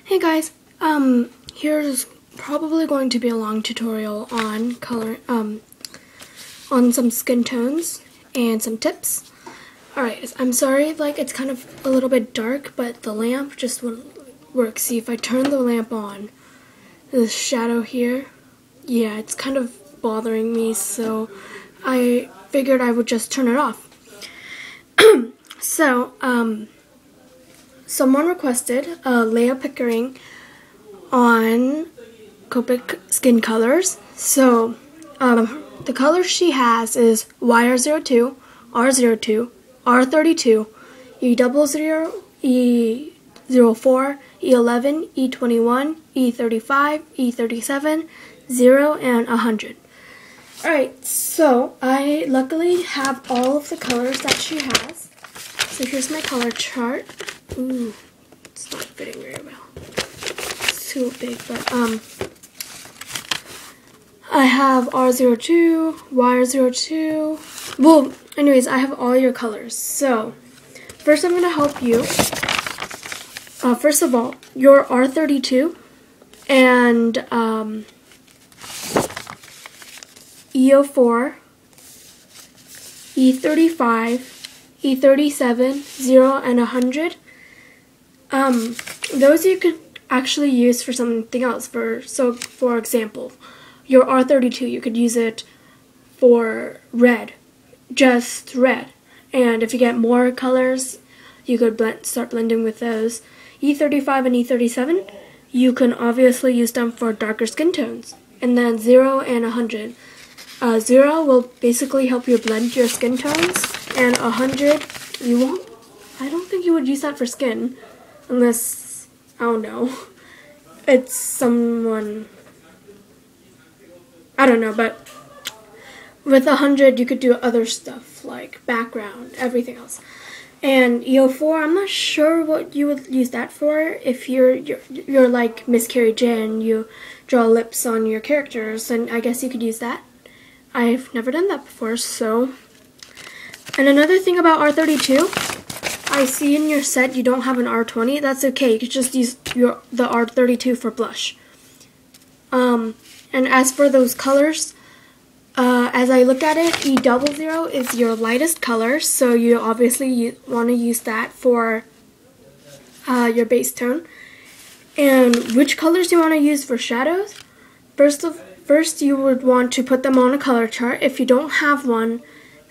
Hey guys, here's probably going to be a long tutorial on color, on some skin tones and some tips. Alright, I'm sorry, like, it's kind of a little bit dark, but the lamp just wouldn't work. See, if I turn the lamp on, the shadow here, yeah, it's kind of bothering me, so I figured I would just turn it off. So, someone requested Leia Pickering on Copic skin colors. So the colors she has is YR02, R02, R32, E00, E04, E11, E21, E35, E37, 0, and 100. Alright, so I luckily have all of the colors that she has. So here's my color chart. Ooh, it's not fitting very well. It's too big, but I have R02, YR02. Well, anyways, I have all your colors. So first I'm gonna help you. First of all, your R32 and E04, E35, E37, 0, and 100. Those you could actually use for something else. For example, your R32, you could use it for red, just red. And if you get more colors, you could start blending with those. E35 and E37, you can obviously use them for darker skin tones. And then 0 and 100. 0 will basically help you blend your skin tones, and 100, you won't. I don't think you would use that for skin, unless, I don't know, it's someone, I don't know, but with 100 you could do other stuff, like background, everything else. And E04, I'm not sure what you would use that for. If you're like Miss Carrie J and you draw lips on your characters, then I guess you could use that. I've never done that before, so. And another thing about R32, I see in your set you don't have an R20. That's okay. You could just use the R32 for blush. And as for those colors, as I look at it, E00 is your lightest color, so you obviously want to use that for your base tone. And which colors do you want to use for shadows? First, you would want to put them on a color chart. If you don't have one,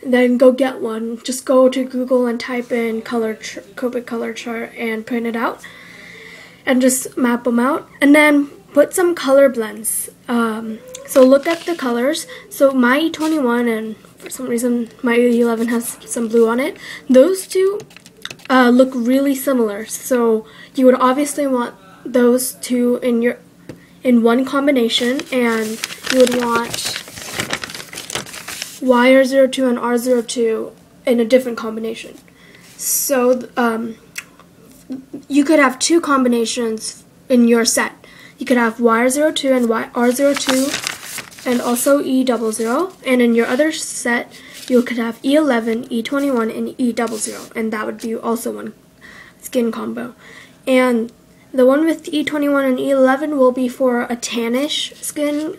then go get one. Just go to Google and type in Copic color chart and print it out. And just map them out. And then put some color blends. So look at the colors. So my E21 and for some reason my E11 has some blue on it. Those two look really similar. So you would obviously want those two in one combination, and you would want YR02 and R02 in a different combination. So you could have two combinations in your set. You could have YR02 and R02 and also E00, and in your other set you could have E11, E21, and E00, and that would be also one skin combo. And the one with E21 and E11 will be for a tannish skin,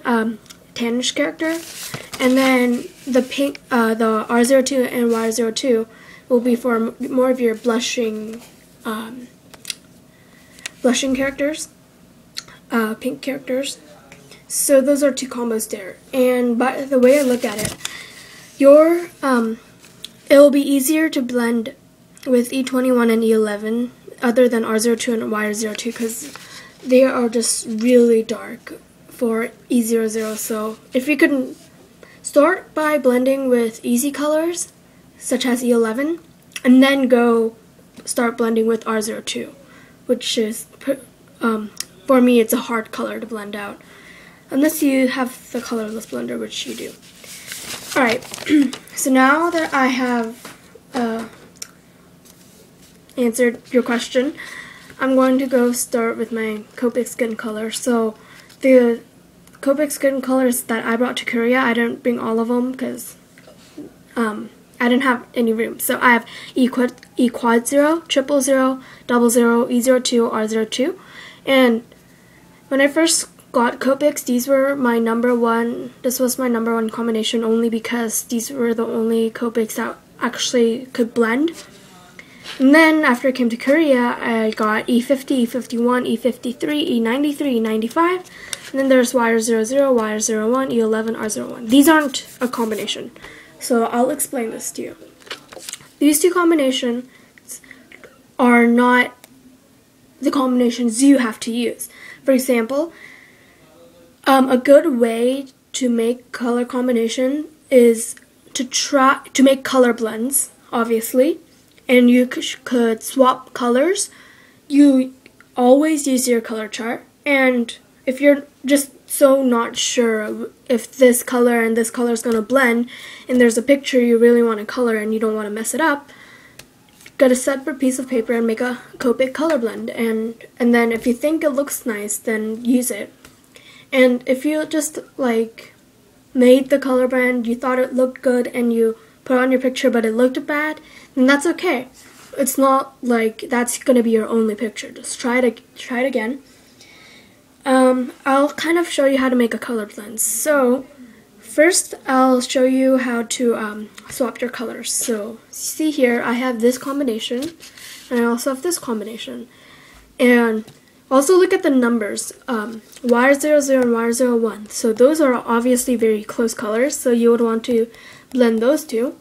tannish character, and then the pink, the R02 and Y02 will be for more of your blushing, characters, pink characters. So those are two combos there. And by the way I look at it, it will be easier to blend with E21 and E11. Other than R02 and Y02, because they are just really dark for E00. So if you could start by blending with easy colors, such as E11, and then go start blending with R02, which is, for me, it's a hard color to blend out, unless you have the colorless blender, which you do. Alright, so now that I have answered your question, I'm going to go start with my Copic skin color. So the Copic skin colors that I brought to Korea, I didn't bring all of them because I didn't have any room. So I have E quad 0, triple 0, double 0, E02, R02, And when I first got Copics, these were my number one. This was my number one combination only because these were the only Copics that actually could blend. And then after I came to Korea, I got E50, E51, E53, E93, E95, and then there's YR00, YR01, E11, R01. These aren't a combination, so I'll explain this to you. These two combinations are not the combinations you have to use. For example, a good way to make color combination is to try to make color blends, obviously. And you could swap colors. You always use your color chart. And if you're just so not sure if this color and this color is going to blend, and there's a picture you really want to color and you don't want to mess it up, get a separate piece of paper and make a Copic color blend. And then if you think it looks nice, then use it. And if you just like made the color blend, you thought it looked good, and you put on your picture but it looked bad, then that's okay. It's not like that's gonna be your only picture. Just try it again. I'll kind of show you how to make a color blend. So first I'll show you how to swap your colors. So see here, I have this combination and I also have this combination. And also look at the numbers, YR00 and YR01. So those are obviously very close colors, so you would want to blend those two.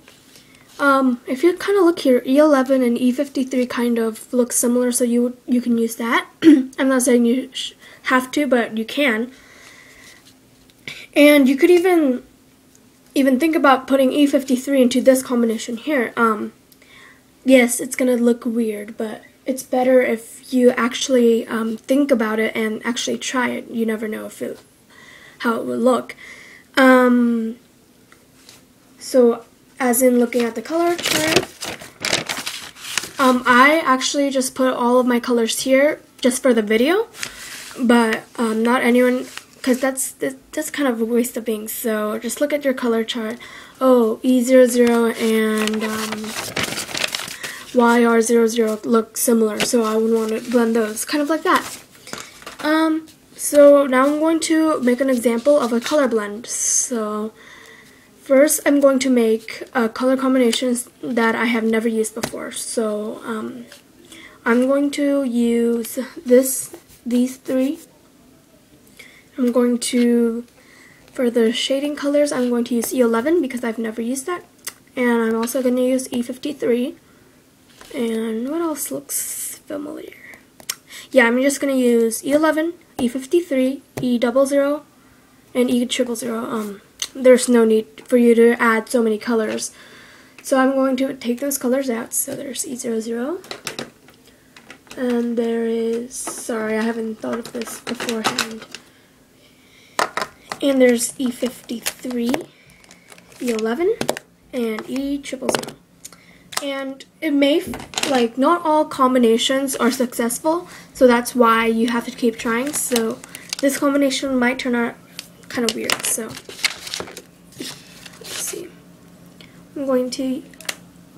If you kind of look here, E11 and E53 kind of look similar, so you can use that. I'm not saying you have to, but you can. And you could even think about putting E53 into this combination here. Yes, it's gonna look weird, but it's better if you actually think about it and actually try it. You never know how it will look. So as in looking at the color chart, I actually just put all of my colors here just for the video, but not anyone, because that's kind of a waste of ink. So just look at your color chart. Oh, E00 and YR00 look similar, so I would want to blend those, kind of like that. So now I'm going to make an example of a color blend. So first I'm going to make color combinations that I have never used before. So I'm going to use these three. I'm going to, for the shading colors, I'm going to use E11 because I've never used that. And I'm also going to use E53. And what else looks familiar? Yeah, I'm just going to use E11, E53, E00, and E000. There's no need for you to add so many colors. So I'm going to take those colors out. So there's E00. And there is, sorry, I haven't thought of this beforehand. And there's E53, E11, and E000. And it may, like, not all combinations are successful, so that's why you have to keep trying. So this combination might turn out kind of weird. So let's see. I'm going to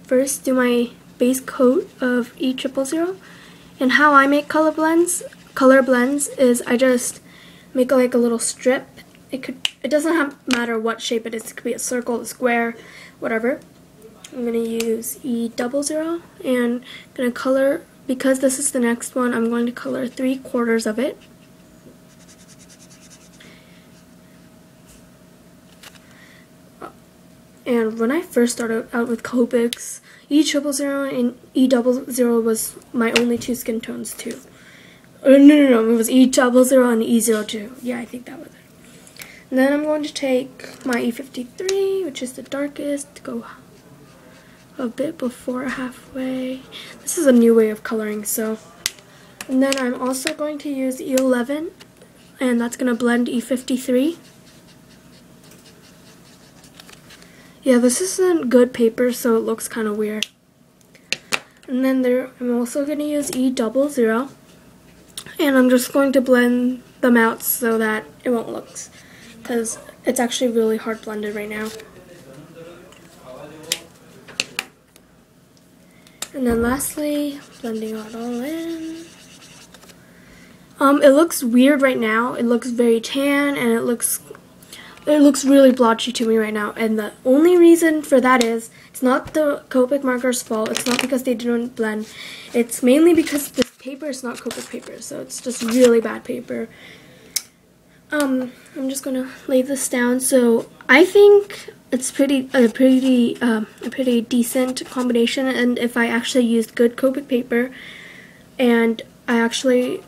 first do my base coat of E000. And how I make color blends is I just make like a little strip. It doesn't matter what shape it is. It could be a circle, a square, whatever. I'm going to use E00 and I'm going to color, because this is the next one, I'm going to color 3/4 of it. And when I first started out with Copics, E000 and E00 was my only two skin tones too. No, it was E00 and E02. Yeah, I think that was it. And then I'm going to take my E53, which is the darkest, go a bit before halfway. This is a new way of coloring, so. And then I'm also going to use E11, and that's going to blend E53. Yeah, this isn't good paper, so it looks kind of weird. And then I'm also going to use E00, and I'm just going to blend them out so that it won't look, because it's actually really hard blended right now. And then lastly, blending it all in. It looks weird right now. It looks very tan, and it looks really blotchy to me right now. And the only reason for that is it's not the Copic marker's fault. It's not because they didn't blend. It's mainly because this paper is not Copic paper, so it's just really bad paper. I'm just gonna lay this down. So I think it's a pretty decent combination. And if I actually used good Copic paper, and I actually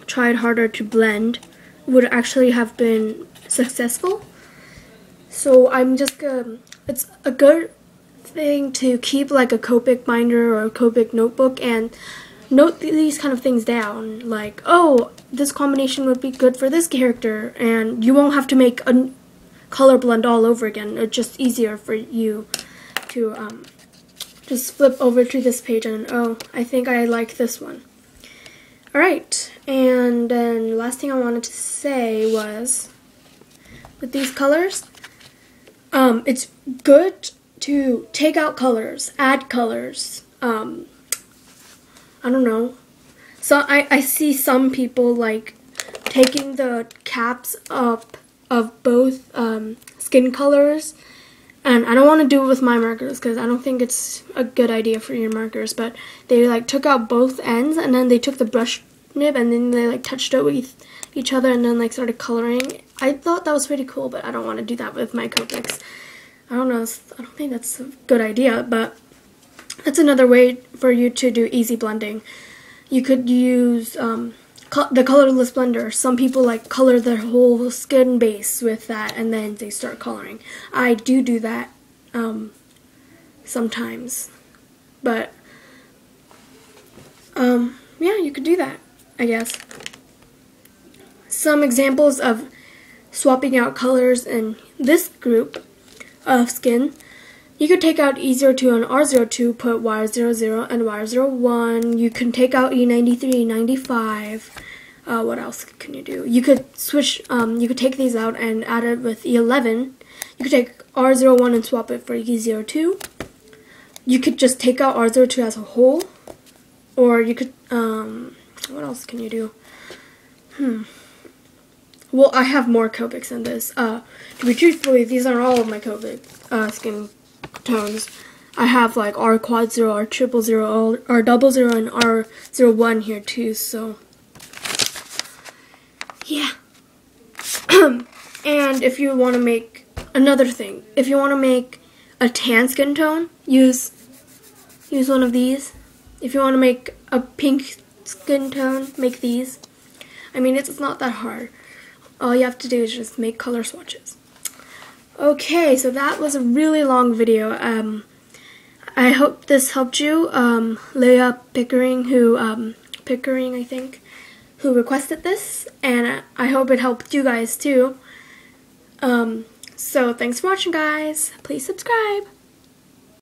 tried harder to blend, would actually have been successful. So I'm just it's a good thing to keep like a Copic binder or a Copic notebook and note these kind of things down, like, oh, this combination would be good for this character, and you won't have to make a color blend all over again. It's just easier for you to just flip over to this page and, oh, I think I like this one. Alright, and then the last thing I wanted to say was, with these colors, it's good to take out colors, add colors. I don't know. So I see some people like taking the caps up of both skin colors, and I don't want to do it with my markers because I don't think it's a good idea for your markers, but they like took out both ends, and then they took the brush nib and then they like touched it with each other and then like started coloring. I thought that was pretty cool, but I don't want to do that with my Copics. I don't know, I don't think that's a good idea, but that's another way for you to do easy blending. You could use the colorless blender. Some people like color their whole skin base with that and then they start coloring. I do that sometimes, but yeah, you could do that, I guess. Some examples of swapping out colors in this group of skin. You could take out E02 and R02, put Y00 and Y01. You can take out E93, E95. What else can you do? You could switch, you could take these out and add it with E11. You could take R01 and swap it for E02. You could just take out R02 as a whole. Or you could, what else can you do? Well, I have more Copics than this. To be truthfully, these are all of my Copic skin tones. I have like R quad 0, R triple 0, R double 0, and R01 here too, so yeah. And if you want to make another thing, if you want to make a tan skin tone, use one of these. If you want to make a pink skin tone, make these. I mean, it's not that hard. All you have to do is just make color swatches. Okay, so that was a really long video. I hope this helped you. Leah Pickering, I think, who requested this, and I hope it helped you guys too. So thanks for watching, guys. Please subscribe.